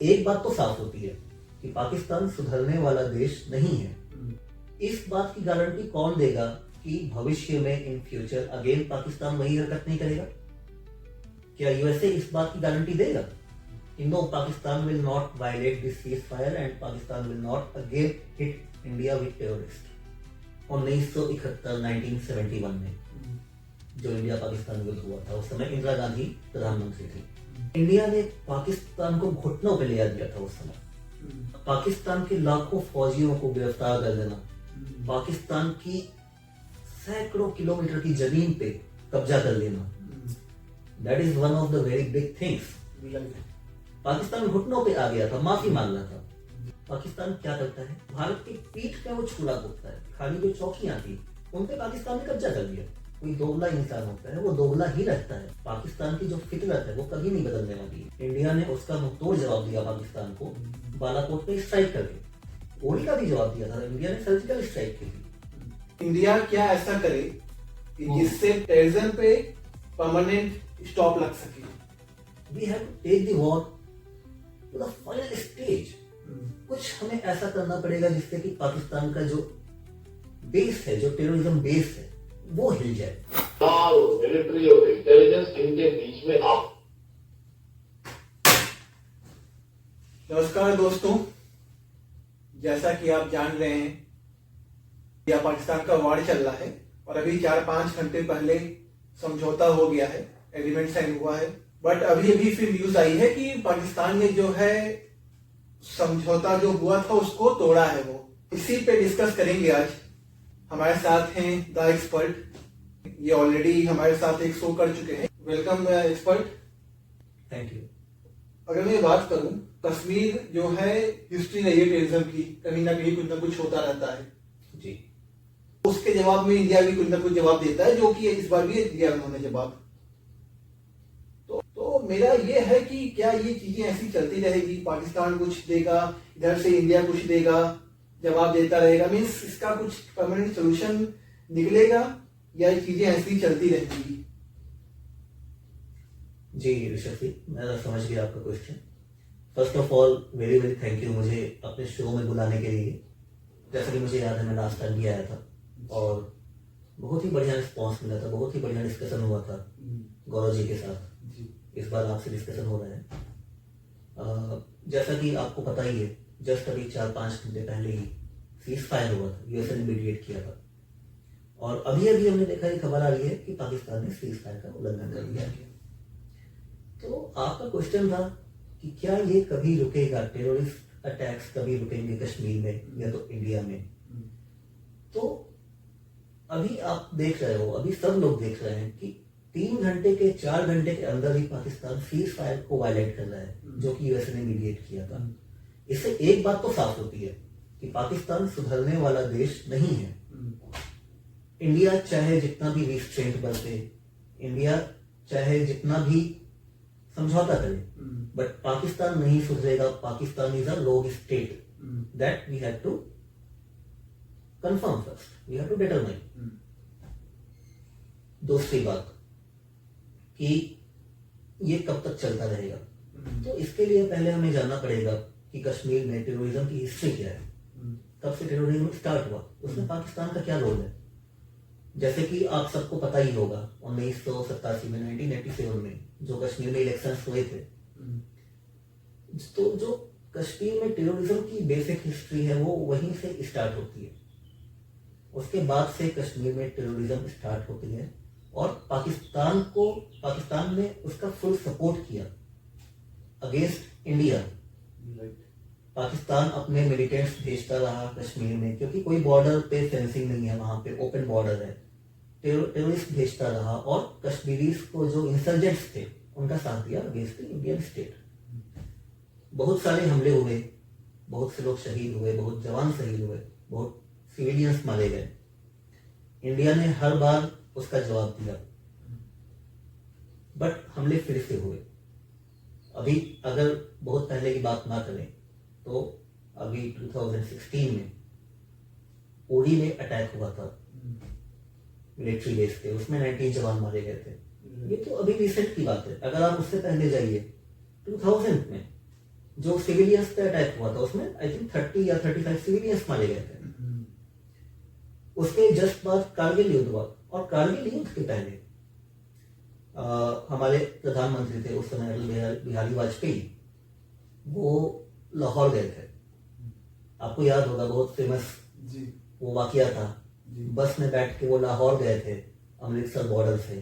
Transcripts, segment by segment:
एक बात तो साफ होती है कि पाकिस्तान सुधरने वाला देश नहीं है। इस बात की गारंटी कौन देगा कि भविष्य में इन फ्यूचर अगेन पाकिस्तान वही हरकत नहीं करेगा? क्या यूएसए इस बात की गारंटी देगा कि no, Pakistan will not violate this cease fire and Pakistan will not again hit India with terrorist? 1971 1971 में जो इंडिया पाकिस्तान युद्ध हुआ था, उस समय इंदिरा गांधी प्रधानमंत्री थी। इंडिया ने पाकिस्तान को घुटनों पे ले दिया था। उस समय पाकिस्तान के लाखों फौजियों को गिरफ्तार कर लेना, पाकिस्तान की सैकड़ों किलोमीटर की जमीन पे कब्जा कर लेना, that is one of the very big things. Pakistan घुटनों पे आ गया था, माफी मांग रहा था। पाकिस्तान क्या करता है? भारत की पीठ पे वो छुरा घोंपता है। खाली जो चौकियां थी उन पे पाकिस्तान ने कब्जा कर लिया। कोई दोगला इंसान होता है वो दोगला ही रहता है। पाकिस्तान की जो फितरत है वो कभी नहीं बदलने वाली है। इंडिया ने उसका मुंहतोड़ जवाब दिया पाकिस्तान को, बालाकोट पे स्ट्राइक करके। ओडी का भी जवाब दिया था, इंडिया ने सर्जिकल स्ट्राइक की थी। इंडिया क्या ऐसा करे कि जिससे टेररिज्म पे परमानेंट स्टॉप लग सके? We have to take the war to the final stage. कुछ हमें ऐसा करना पड़ेगा जिससे कि पाकिस्तान का जो बेस है, जो टेररिज्म बेस है, वो हिल जाए। मिलिट्री और इंटेलिजेंस इनके बीच में आप। नमस्कार दोस्तों, जैसा कि आप जान रहे हैं, इंडिया पाकिस्तान का वार चल रहा है और अभी 4-5 घंटे पहले समझौता हो गया है, एग्रीमेंट साइन हुआ है। बट अभी फिर न्यूज आई है कि पाकिस्तान ने जो है समझौता जो हुआ था उसको तोड़ा है। वो इसी पे डिस्कस करेंगे आज। हमारे साथ हैं द एक्सपर्ट, ये ऑलरेडी हमारे साथ एक शो कर चुके हैं। Welcome expert. Thank you. अगर मैं बात करूं, कश्मीर जो है हिस्ट्री रही है टेररिज्म की, कहीं ना कहीं कुछ ना कुछ होता रहता है जी। उसके जवाब में इंडिया भी कुछ ना कुछ जवाब देता है, जो कि इस बार भी दिया उन्होंने जवाब। तो मेरा ये है कि क्या ये चीजें ऐसी चलती रहेगी? पाकिस्तान कुछ देगा, इधर से इंडिया कुछ देगा, जवाब देता रहेगा, मीन्स इसका कुछ परमानेंट सोल्यूशन निकलेगा या ये चीजें ऐसी चलती रहेंगी? जी ऋषभ जी, मैं समझ गया आपका question. First of all very very thank you मुझे अपने शो में बुलाने के लिए। जैसा कि मुझे याद है, मैं लास्ट टाइम भी आया था और बहुत ही बढ़िया रिस्पॉन्स मिला था, बहुत ही बढ़िया डिस्कशन हुआ था गौरव जी के साथ। इस बार आपसे डिस्कशन हो रहा है। जैसा कि आपको पता ही है, जस्ट अभी 4-5 घंटे पहले ही सीज फायर हुआ था, यूएसए ने मीडिएट किया था और अभी हमने देखा, ये खबर आ रही है कि पाकिस्तान ने सीज फायर का उल्लंघन कर दिया। तो आपका क्वेश्चन था कि क्या ये कभी रुकेगा, टेररिस्ट अटैक्स कभी रुकेंगे कश्मीर में या तो इंडिया में? तो अभी आप देख रहे हो, अभी सब लोग देख रहे हैं कि 3 घंटे के 4 घंटे के अंदर ही पाकिस्तान सीज फायर को वायलेट कर रहा है, जो कि यूएसए ने मीडिएट किया था। इससे एक बात तो साफ होती है कि पाकिस्तान सुधरने वाला देश नहीं है। इंडिया चाहे जितना भी रिस्ट्रेंट बरते, इंडिया चाहे जितना भी समझौता करे, बट पाकिस्तान नहीं सुधरेगा। Pakistan is a rogue state, that we have to confirm first, we have to determine. दूसरी बात कि ये कब तक चलता रहेगा, तो इसके लिए पहले हमें जानना पड़ेगा कि कश्मीर में टेररिज्म की हिस्ट्री क्या है, कब से टेररिज्म स्टार्ट हुआ, उसमें पाकिस्तान का क्या रोल है। जैसे कि आप सबको पता ही होगा, 1987 में 1987 में जो कश्मीर में इलेक्शंस हुए थे, तो जो कश्मीर में टेररिज्म की बेसिक हिस्ट्री है वो वहीं से स्टार्ट होती है। उसके बाद से कश्मीर में टेररिज्म स्टार्ट होती है और पाकिस्तान ने उसका फुल सपोर्ट किया अगेंस्ट इंडिया। पाकिस्तान अपने मिलिटेंट्स भेजता रहा कश्मीर में, क्योंकि कोई बॉर्डर पे फेंसिंग नहीं है, वहां पे ओपन बॉर्डर है। टेररिस्ट भेजता रहा और कश्मीरीज को जो इंसर्जेंट्स थे उनका साथ दिया अगेंस्ट द इंडियन स्टेट। बहुत सारे हमले हुए, बहुत से लोग शहीद हुए, बहुत जवान शहीद हुए, बहुत सिविलियंस मारे गए। इंडिया ने हर बार उसका जवाब दिया, बट हमले फिर से हुए। अभी अगर बहुत पहले की बात ना करें तो अभी 2016 में ओडी में अटैक हुआ था, मिलिट्री बेस पे, उसमें 19 जवान मारे गए थे। ये तो अभी रिसेंट की बात है। अगर आप उससे पहले जाइए 2000 में जो सिविलियंस पे अटैक हुआ था उसमें आई थिंक 30 या 35 सिविलियंस मारे गए थे। उसके जस्ट बाद कारगिल युद्ध हुआ, और कारगिल युद्ध के पहले हमारे प्रधानमंत्री थे उस समय अटल बिहारी वाजपेयी, वो लाहौर गए थे। आपको याद होगा, बहुत फेमस जी वो वाकया था। जी बस में बैठ के वो लाहौर गए थे अमृतसर बॉर्डर से,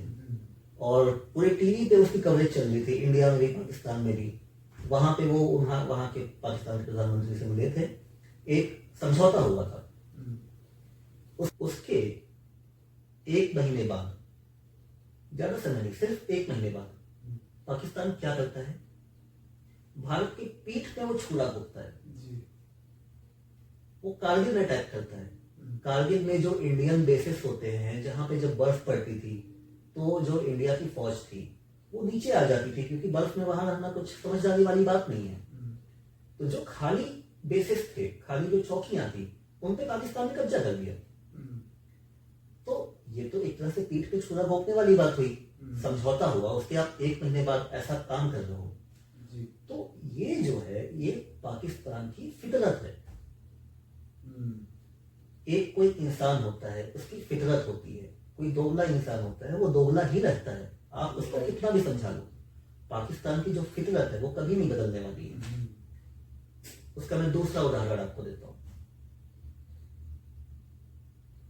और पूरे टीवी पे उसकी कवरेज चल रही थी, इंडिया में भी पाकिस्तान में भी। वहां पे वो वहां के पाकिस्तान के प्रधानमंत्री से मिले थे, एक समझौता हुआ था। उसके एक महीने बाद, ज्यादा समय नहीं, सिर्फ एक महीने बाद पाकिस्तान क्या करता है, भारत की पीठ पे वो छुरा घोंपता है। जी वो कारगिल में अटैक करता है। कारगिल में जो इंडियन बेसिस होते हैं, जहां पे जब बर्फ पड़ती थी तो जो इंडिया की फौज थी वो नीचे आ जाती थी, क्योंकि बर्फ में वहां रहना कुछ समझदारी वाली बात नहीं है। तो जो खाली बेसिस थे, खाली जो चौकियां थी, उन पे पाकिस्तान ने कब्जा कर लिया। तो ये तो एक तरह से पीठ पे छुरा घोंपने वाली बात हुई। समझौता हुआ, उसके आप एक महीने बाद ऐसा काम कर रहे हो। जी तो ये जो है, ये पाकिस्तान की फितरत है। एक कोई इंसान होता है, उसकी फितरत होती है। कोई दोगला इंसान होता है, वो दोगला ही रहता है, आप उसको कितना भी समझा लो। पाकिस्तान की जो फितरत है वो कभी नहीं बदलने वाली है। उसका मैं दूसरा उदाहरण आपको देता हूं।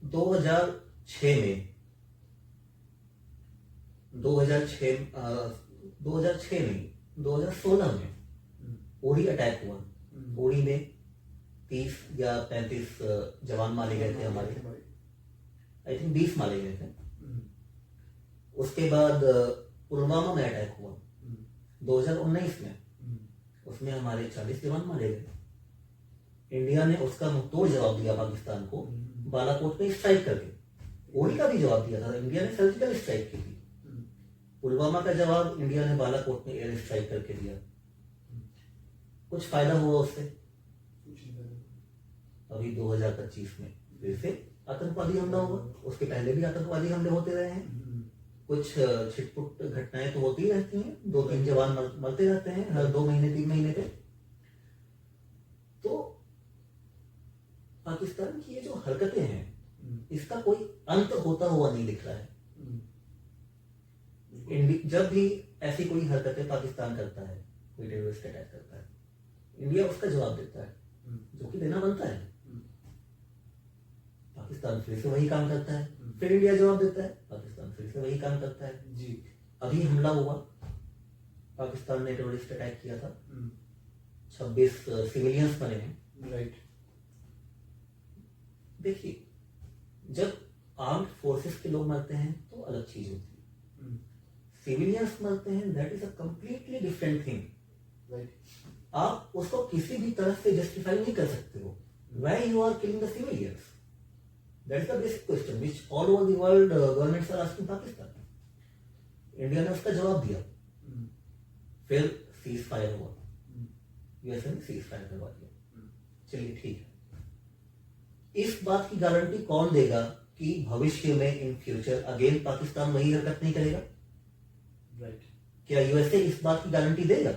2006 में 2016 में उड़ी अटैक हुआ। उड़ी में 30 या 35 जवान मारे गए थे हमारे, आई थिंक 20 मारे गए थे। उसके बाद पुलवामा में अटैक हुआ 2019 में, उसमें हमारे 40 जवान मारे गए। इंडिया ने उसका मुंहतोड़ जवाब दिया पाकिस्तान को, बालाकोट में स्ट्राइक करके। उड़ी का भी जवाब दिया था, इंडिया ने सर्जिकल स्ट्राइक की थी। पुलवामा का जवाब इंडिया ने बालाकोट में एयर स्ट्राइक करके दिया। कुछ फायदा हुआ उससे? अभी 2025 में फिर से आतंकवादी हमला हुआ। उसके पहले भी आतंकवादी हमले होते रहे हैं। कुछ छिटपुट घटनाएं तो होती रहती हैं, 2-3 जवान मरते रहते हैं हर 2 महीने 3 महीने पे। तो पाकिस्तान की ये जो हरकतें हैं, इसका कोई अंत होता हुआ नहीं दिख रहा है। जब भी ऐसी कोई हरकतें पाकिस्तान करता है, कोई टेररिस्ट अटैक करता है, इंडिया उसका जवाब देता है, जो कि देना बनता है। पाकिस्तान फिर से वही काम करता है, फिर इंडिया जवाब देता है, पाकिस्तान फिर से वही काम करता है। जी अभी हमला हुआ, पाकिस्तान ने टेररिस्ट अटैक किया था, 26 सिविलियंस मरे हैं। राइट। देखिए, जब आर्म्ड फोर्सेस के लोग मरते हैं तो अलग चीज होती है। सिविलियंस मरते हैं, that is a completely different thing. Right. आप उसको किसी भी तरह से जस्टिफाई नहीं कर सकते हो। Why you are killing the civilians? That is the basic question which all over the world governments are asking Pakistan. India ने उसका जवाब दिया, फिर सीज फायर हुआ, यूएसए ने सीज फायर करवा दिया। चलिए ठीक है, इस बात की गारंटी कौन देगा कि भविष्य में इन फ्यूचर अगेन पाकिस्तान वही हरकत नहीं करेगा? राइट। क्या यूएसए इस बात की गारंटी देगा?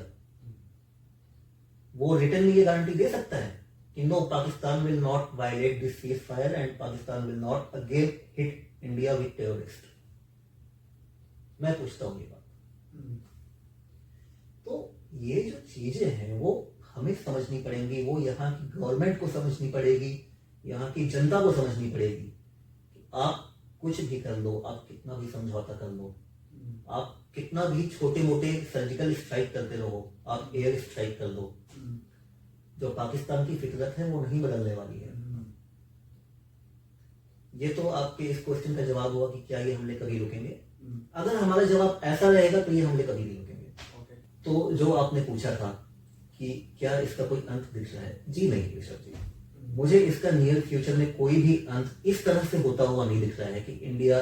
वो रिटर्न में ये गारंटी दे सकता है कि no, Pakistan will not violate this cease fire and Pakistan will not again hit India with terrorist? मैं पूछता हूं ये बात। तो ये जो चीजें हैं वो हमें समझनी पड़ेंगी, वो यहाँ की गवर्नमेंट को समझनी पड़ेगी, यहाँ की जनता को समझनी पड़ेगी कि आप कुछ भी कर लो, आप कितना भी समझौता कर लो, आप कितना भी छोटे मोटे सर्जिकल स्ट्राइक करते रहो, आप एयर स्ट्राइक कर लो, जो पाकिस्तान की फितरत है वो नहीं बदलने वाली है। ये तो आपके इस क्वेश्चन का जवाब हुआ कि क्या ये हमले कभी रुकेंगे। अगर हमारा जवाब ऐसा रहेगा तो ये हमले कभी नहीं रुकेंगे। तो जो आपने पूछा था कि क्या इसका कोई अंत दिख रहा है, जी नहीं ऋषभ जी, मुझे इसका नियर फ्यूचर में कोई भी अंत इस तरह से होता हुआ नहीं दिख रहा है कि इंडिया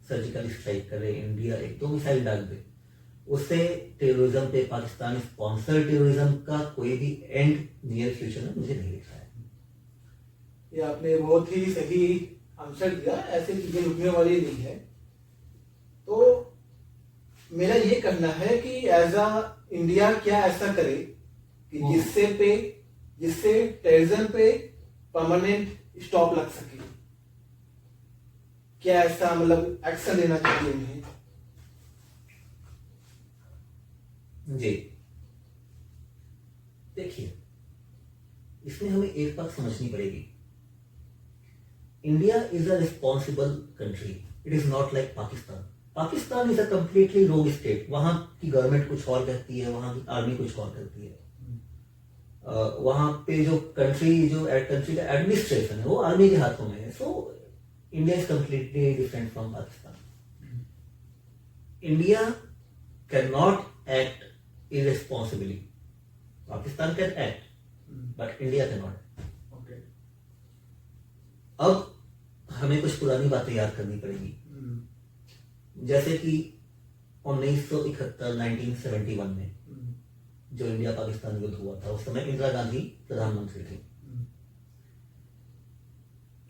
सर्जिकल स्ट्राइक करे, इंडिया 1-2 मिसाइल डाल दे, उससे टेररिज्म पे, पाकिस्तान स्पॉन्सर्ड टेररिज्म का कोई भी एंड नियर फ्यूचर में मुझे नहीं दिख रहा है। ये आपने बहुत ही सही आंसर दिया, ऐसे चीजें रुकने वाली नहीं है। तो मेरा ये कहना है कि एज अ इंडिया क्या ऐसा करे कि जिससे टेररिज्म पे परमानेंट स्टॉप लग सके। क्या ऐसा मतलब एक्शन लेना चाहिए इन्हें? जी, देखिए, इसमें हमें एक बात समझनी पड़ेगी। India is a responsible country, it is not like Pakistan. Pakistan is a completely रोग स्टेट। वहां की गवर्नमेंट कुछ और कहती है, वहां की आर्मी कुछ और कहती है। वहां पे जो कंट्री का एडमिनिस्ट्रेशन है वो आर्मी के हाथों में है। So India is completely different from Pakistan. India can not act irresponsibly. Pakistan can act but India can not. Okay. अब हमें कुछ पुरानी बातें याद करनी पड़ेगी, जैसे कि 1971 में जो इंडिया पाकिस्तान युद्ध हुआ था, उस समय इंदिरा गांधी प्रधानमंत्री थी।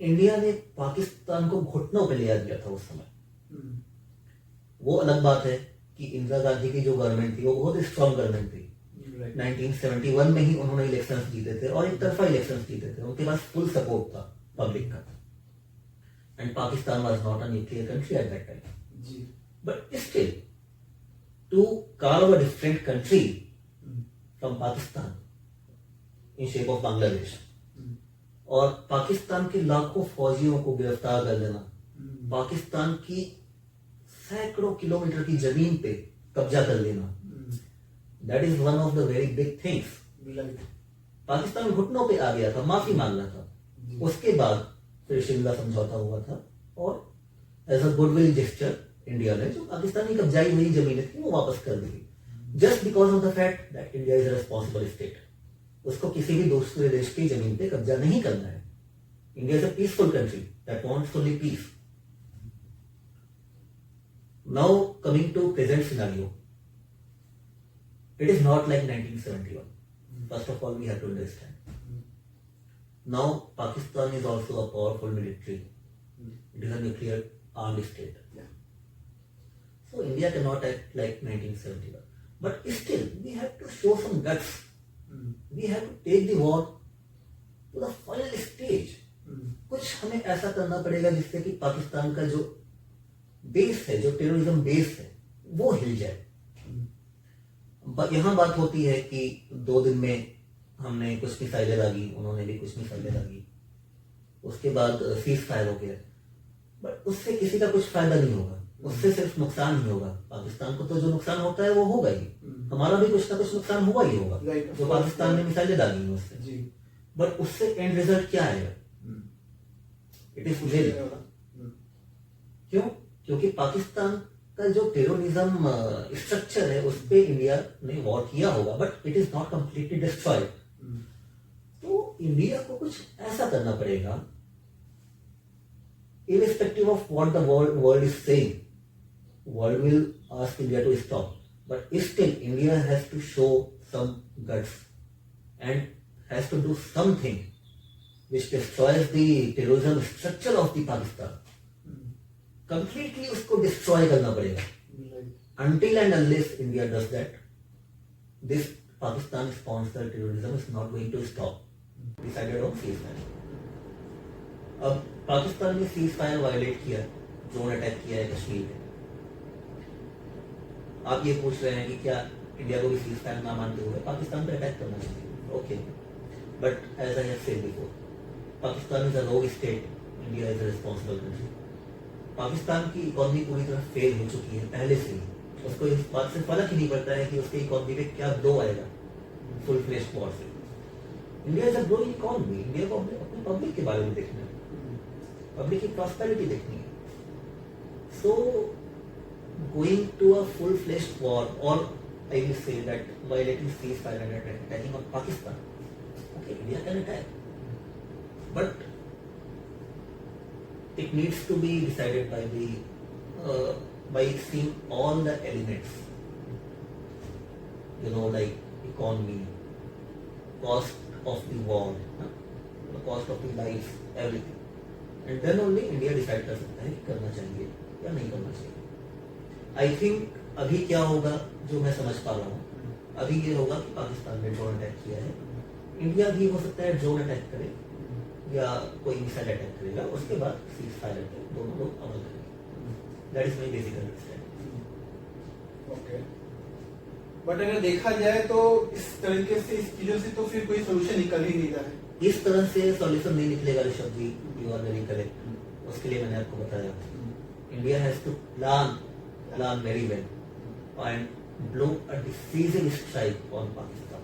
इंडिया ने पाकिस्तान को घुटनों पे ले दिया था उस समय। वो अलग बात है कि इंदिरा गांधी की जो गवर्नमेंट थी वो बहुत स्ट्रांग गवर्नमेंट थी। 1971 में ही उन्होंने इलेक्शंस जीते थे और एक तरफा इलेक्शंस जीते थे। उनके पास फुल सपोर्ट था पब्लिक का। And Pakistan was not a nuclear country at that time. But still to carve a different country from Pakistan in shape of Bangladesh और पाकिस्तान के लाखों फौजियों को गिरफ्तार कर लेना, पाकिस्तान की सैकड़ों किलोमीटर की जमीन पे कब्जा कर लेना, that is one of the very big things. Pakistan घुटनों पे आ गया था, माफी मांगना था। उसके बाद फिर शिमला समझौता हुआ था और as a goodwill gesture India ने जो पाकिस्तानी कब्जाई हुई जमीनें थी वो वापस कर दी, just because of the fact that India is a responsible state. उसको किसी भी दूसरे देश की जमीन पे कब्जा नहीं करना है। India is a peaceful country that wants only peace. Now coming to present scenario, it is not like 1971. First of all, we have to understand. Now Pakistan is also a powerful military. It is a nuclear armed state. So India cannot act like 1971. But still, we have to show some guts. We have to take the war to the final stage. कुछ हमें ऐसा करना पड़ेगा जिससे कि पाकिस्तान का जो base है, जो टेररिज्म बेस है, वो हिल जाए। यहां बात होती है कि 2 दिन में हमने कुछ मिसाइलें दागी, उन्होंने भी कुछ मिसाइलें दागी, उसके बाद सीज फायर हो गया। बट उससे किसी का कुछ फायदा नहीं होगा, उससे सिर्फ नुकसान ही होगा। पाकिस्तान को तो जो नुकसान होता है वो होगा ही, हमारा भी कुछ ना कुछ नुकसान हुआ ही होगा जो पाकिस्तान ने मिसाइलें दागी हैं उससे। बट उससे एंड रिजल्ट क्या आएगा? It is will. क्यों? क्योंकि पाकिस्तान का जो टेररिज्म स्ट्रक्चर है उस पे इंडिया ने वॉर किया होगा, but it is not completely destroyed. तो इंडिया को कुछ ऐसा करना पड़ेगा, irrespective of what the world is saying, world will ask India to stop, but still India has to show some guts and has to do something which destroys the terrorism structure of the Pakistan. Completely उसको destroy करना पड़ेगा। Until and unless India does that, this Pakistan sponsored terrorism is not going to stop. Decided on ceasefire. अब पाकिस्तान ने cease fire violet किया, drone attack किया है कश्मीर में। आप ये पूछ रहे हैं कि क्या इंडिया को भी सीज फायर ना मानते हुए पाकिस्तान पर अटैक करना चाहिए? Okay, but as I have said before, Pakistan is a rogue state, India is a responsible country. Pakistan की इकोनॉमी पूरी तरह फेल हो चुकी है पहले से ही। उसको इस बात से फर्क ही नहीं पड़ता है कि उसकी इकोनॉमी पे क्या ब्लो आएगा फुल फ्लेश्ड वॉर से। India is a growing economy. India को अपने पब्लिक के बारे में देखना है, पब्लिक की प्रॉस्पेरिटी देखनी है। So going to a full fleshed war, और I will say that violating cease fire and attacking on Pakistan, okay, India can attack, but it needs to be decided by seeing all the elements, like economy, cost of the war, the cost of the life, everything, and then only India decide कर सकता है कि करना चाहिए या नहीं करना चाहिए। I think अभी क्या होगा जो मैं समझ पा रहा हूँ, अभी ये होगा कि पाकिस्तान ने ड्रोन अटैक किया है, इंडिया भी हो सकता है ड्रोन अटैक करे या कोई मिसाइल अटैक करेगा, उसके बाद सीज फायर अटैक दोनों लोग अमल करेंगे। That is my basic understanding. Okay, but अगर देखा जाए तो इस तरीके से इस चीजों से तो फिर कोई सोल्यूशन निकल ही नहीं रहा है। इस तरह से सॉल्यूशन नहीं निकलेगा Rishabh ji, you are very correct. उसके लिए मैंने आपको बताया, India has to plan very well and blow a decisive strike on Pakistan.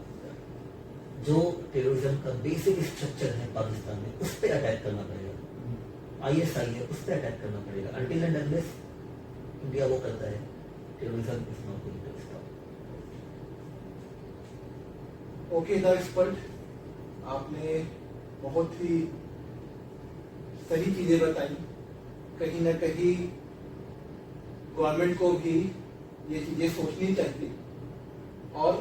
जो टेररिज्म का बेसिक स्ट्रक्चर है पाकिस्तान में, उस पर अटैक करना पड़ेगा। ISI है, उस पर अटैक करना पड़ेगा। अनटिल एंड अनलेस इंडिया वो करता है, terrorism is not going to stop. Okay the expert, आपने बहुत ही सही चीजें बताई। कहीं ना कहीं गवर्नमेंट को भी ये चीजें सोचनी चाहिए और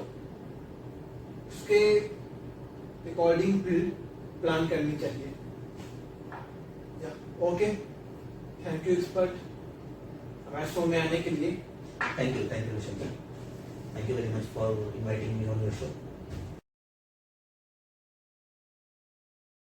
उसके अकॉर्डिंग प्लान करनी चाहिए। ओके, थैंक यू एक्सपर्ट हमारे शो में आने के लिए। Thank you, Rishabh. Thank you very much for inviting me on your show.